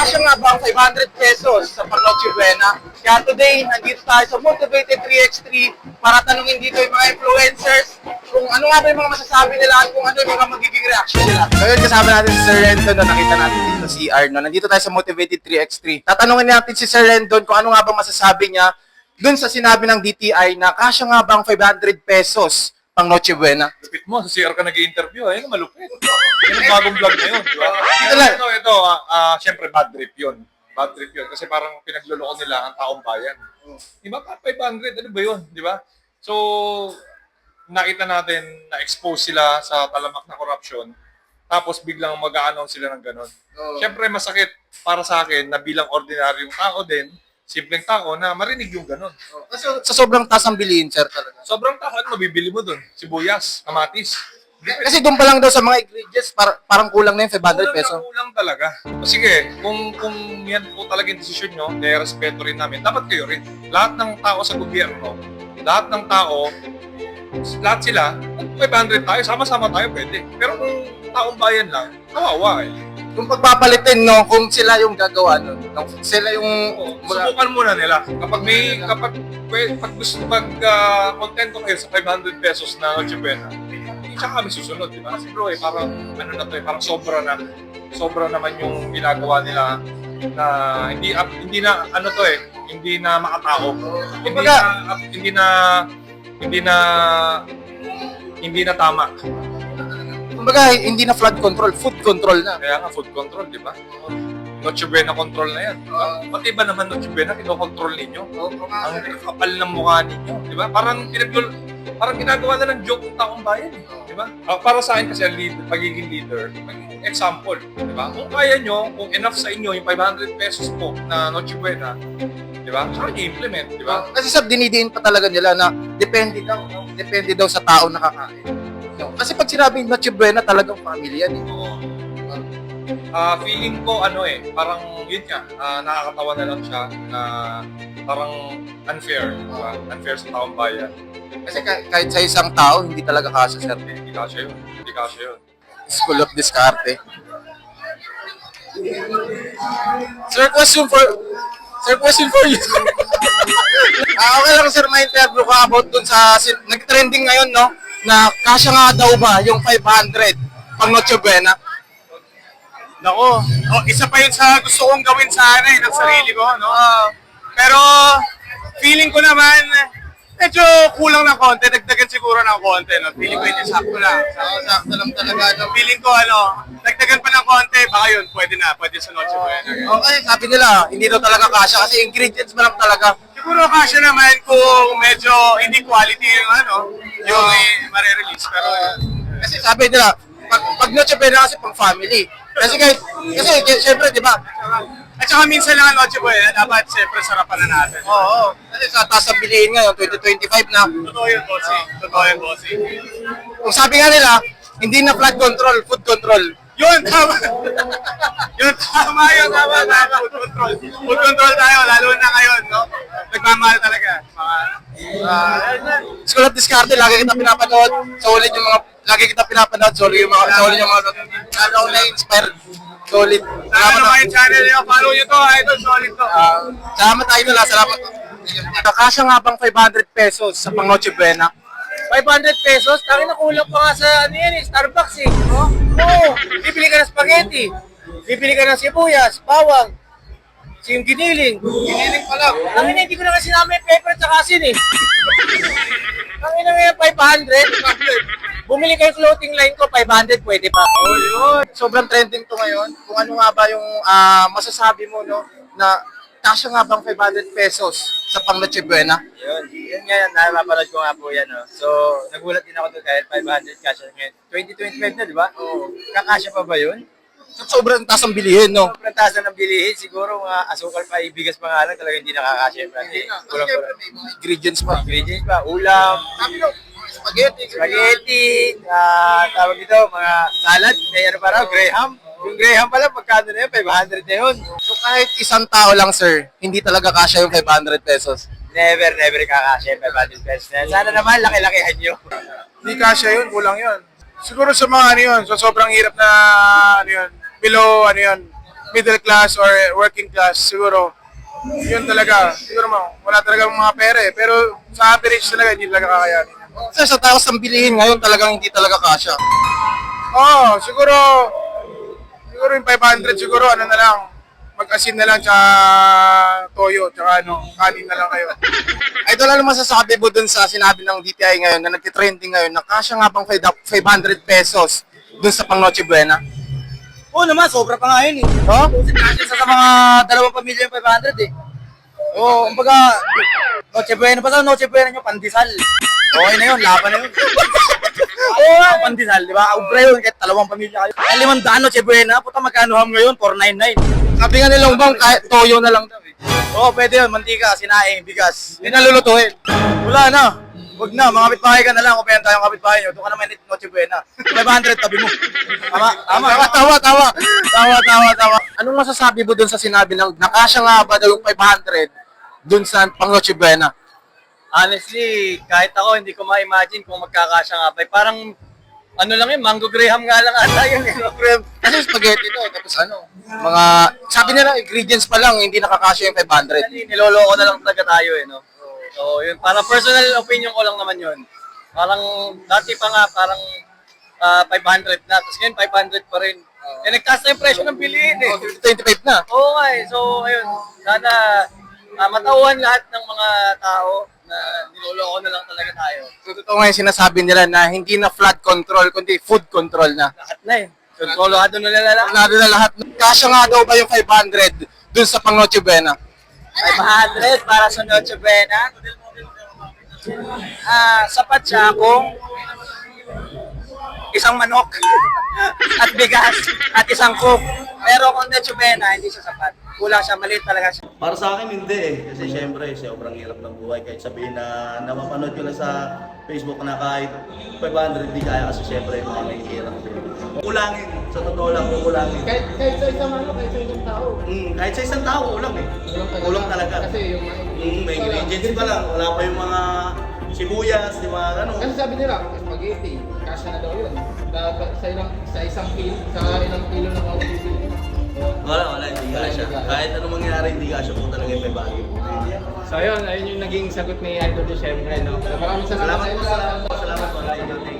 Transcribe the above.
kasya nga ba ang 500 pesos sa Noche Buena? Kaya today, nandito tayo sa Motivated 3x3 para tanungin dito yung mga influencers kung ano nga ba yung mga masasabi nila at kung ano yung mga magiging reaction nila. Ngayon, kasama natin si Sir Rendon, no? Nakita natin dito si CR. No? Nandito tayo sa Motivated 3x3. Tatanungin natin si Sir Rendon kung ano nga ba masasabi niya dun sa sinabi ng DTI na kasya nga ba ang 500 pesos pang Noche Buena? Lupit mo, sa CR ka nag-i-interview, ayun, malupit. Yan ang bagong vlog na yun, di ba? Ito, syempre bad trip yun. Bad trip yun. Kasi parang pinagluloko nila ang taong bayan. Di ba? 500, ano ba yun? Di ba? So, nakita natin na expose sila sa talamak na corruption. Tapos biglang mag-a-announce sila ng ganun. Syempre, masakit para sa akin na bilang ordinaryong tao din, simpleng tao na marinig yung ganun. Sa sobrang taas ang bilihin, sir, talaga. Sobrang tahan, mabibili mo dun. Sibuyas, kamatis. Kasi doon pa lang daw sa mga ingredients, parang kulang na yung 500 pesos. Kulang talaga. Sige, kung yan po talagang desisyon nyo, respeto rin namin, dapat kayo rin. Lahat ng tao sa gobyerno, lahat ng tao, lahat sila, kung 500 tayo, sama-sama tayo pwede. Pero kung taong bayan lang, kawawa eh. Kung pagpapalitin, no, kung sila yung gagawa, no, sila yung... Subukan muna nila. Pag gusto kontento kayo sa 500 pesos na Noche Buena, tsaka kami susunod, di ba? Kasi bro, parang ano na to eh, parang sobra naman yung ginagawa nila na hindi na ano to eh, hindi na makatao. Hindi na tama. Kumbaga, hindi na flood control, food control na. Kaya nga food control, di ba? Noche Buena control na yan, di ba? Pati ba naman Noche Buena, kinokontrol ninyo? Ang kapal ng mukha ninyo, di ba? Parang ginagawa na ng joke ng taong bayan, di ba? Para sa akin kasi ang pagiging leader, maging example, di ba? Kung kaya nyo, kung enough sa inyo yung 500 pesos po na Noche Buena, di ba? Saka i-implement, di ba? Kasi sir, dinidiin pa talaga nila na depende daw sa tao nakakain. Kasi pag sinabing Noche Buena, talagang family yan eh. Feeling ko parang yun nga, nakakatawa na lang siya na parang unfair, diba? Unfair sa taong bayan. Kasi kahit sa isang tao, hindi talaga kasya, sir. Hindi kasya yun. School of Discarte. Sir, question for you. Okay lang, sir, may interview ka about dun sa nag-trending ngayon, no? Na kasya nga daw ba yung 500 pang Noche Buena? Nako, isa pa yun sa gusto kong gawin sa ng sarili ko, no? Pero feeling ko naman, medyo kulang ng konti, dagdagan siguro ng konti, no? Feeling ko yun, sakto lang. Sakto lang talaga, no? Feeling ko, dagdagan pa ng konti, baka yun, pwede sa Noche Buena. Okay, sabi nila, hindi daw talaga kasya kasi ingredients pa lang talaga. Siguro kasya naman kung medyo hindi quality yung mare-release. Pero Kasi sabi nila, pag Noche Buena kasi pang family. Kasi syempre, di ba? at saka minsan lang ang Noche Buena, dapat siyempre sarapan na natin. Oo. Kasi sa taas ang bilihin ngayon, 2025 na. Totoo yun, bossy. Kung sabi nga nila, hindi na flood control, food control. Yun, tama. Tama. Food control tayo, lalo na ngayon, no? Nagmamahal talaga. School of Discarte, lagi kita pinapanood. Solid yung mga, solid yung mga, lalo ko na-inspire. Solid. Salamat naman yung channel nyo. Follow nyo to, idol. Solid to. Salamat tayo nila, salamat. Kasya nga bang 500 pesos sa pang Noche Buena? 500 pesos? Tangin na kulang pa nga sa Starbucks eh. Oo, bibili ka ng spaghetti. Bibili ka ng sibuyas, bawang, giniling. Giniling pa lang. Tangin na, hindi ko na kasi namin pepper at saka asin eh. Tangin na ngayon, 500. Bumili kayo clothing line ko, 500, pwede pa. Oh, yun. Sobrang trending to ngayon. Kung ano nga ba yung masasabi mo, no, na kasya nga bang 500 pesos sa pang Noche Buena? Yun nga yan, napapanood ko nga po yan. No? So, nagulat din ako doon kahit 500 cash ngayon. 2025 na, di ba? Oo. Kakasya pa ba yun? Sobrang taas ang bilihin, no? Sobrang taas na ng bilihin, siguro mga asukal pa, ibigas pa nga lang, talaga hindi nakakasya. Hindi na. Kasi syempre, may mga ingredients pa. Ingredients pa, ulam, Sabi nyo, spaghetti, tawag dito, mga salad, may ano pa raw, Graham. Yung Graham pala, pagkano na yun, 500 na yun. So kahit isang tao lang, sir, hindi talaga kasya yung 500 pesos. Never kakasya yung 500 pesos na yan. Sana naman, laki-lakihan nyo. Hindi kasya yun, kulang yun. Siguro sa mga so sobrang hirap na below middle class or working class, siguro, yun talaga. Siguro wala talaga mga pera eh. Pero sa average talaga, hindi talaga kakayanin. Kasi sa taos ng bilihin ngayon talagang hindi talaga kasya. Oo, siguro yung 500 siguro, ano na lang, mag-asin na lang sa toyo, tsaka kanin na lang kayo. Idol, ano masasabi mo dun sa sinabi ng DTI ngayon na nagtitrending ngayon na kasya nga bang 500 pesos dun sa pang Noche Buena? Oo naman, sobra pa nga yun eh. Oh? Kasi sa mga dalawang pamilya yung 500 eh. Oo, kumbaga, Noche Buena, basta Noche Buena nyo, pandesal. Okay na yun, laban na yun. Oo, pandesal, di ba? Ubra yun, kahit dalawang pamilya kayo. Kaya 500 Noche Buena, puta magkano ham ngayon? 499. Sabi nga nilang bang kahit toyo na lang daw eh. Oo, pwede yun, mantika, sinaing, bigas. Hindi na lulutuin. Wala na. Huwag na, mga kapitbahay ka na lang, kupayan tayong kapitbahay nyo. Doon ka naman Noche Buena. 500 tabi mo. Tama. Anong masasabi mo dun sa sinabi ng nakasya nga ba daw yung 500 dun sa pang Noche Buena? Honestly, kahit ako, hindi ko ma-imagine kung magkakasya nga pa. Parang, ano lang yun, Mango Graham nga lang ata yun. Kasi spaghetti to, tapos mga, sabi nila ingredients pa lang, hindi nakakasya yung 500. Niloloko na lang talaga tayo eh, no? So, yun, parang personal opinion ko lang naman yun. Parang, dati pa nga, parang 500 na, tapos ngayon 500 pa rin. Eh, nagtaas na yung presyo ng bilihin eh. 25 na. Oo nga eh. So, ayun, sana matauhan lahat ng mga tao na niloloko na lang talaga tayo. So, totoo nga yung sinasabi nila na hindi na flood control, kundi food control na. Lahat na eh. Kontrolado na nila lang. Lalo na lahat. Kasya nga daw ba yung 500 dun sa pang Noche Buena? 500 para sa Noche Buena. Sapat siya kung isang manok at bigas at isang coke. Pero kung Noche Buena, hindi siya sapat. Kulang siya, maliit talaga siya. Para sa akin hindi eh. Kasi syempre, sobrang hirap ng buhay. Kahit sabihin na napapanood ko lang sa Facebook na kahit 500 di kaya kasi syempre mga may hirap. Kulangin. Sa totoo lang, kulangin. Kahit sa isang kahit sa isang tao. Kahit sa isang tao, kulang eh. Kulang talaga. Kasi yung May ingredients pa lang. Wala pa yung mga sibuyas, di ba? Ano? Kasi sabi nila, spaghetti, kasya na daw yun. Sa isang kilo, sa ilang kilo na ako bibili. Wala, hindi kasya. Kahit anong mangyari, hindi kasya po talaga yung 500. So ayun yung naging sagot ni Idol de syempre, no? So, maraming salamat Salamat po, salamat po. Thank you.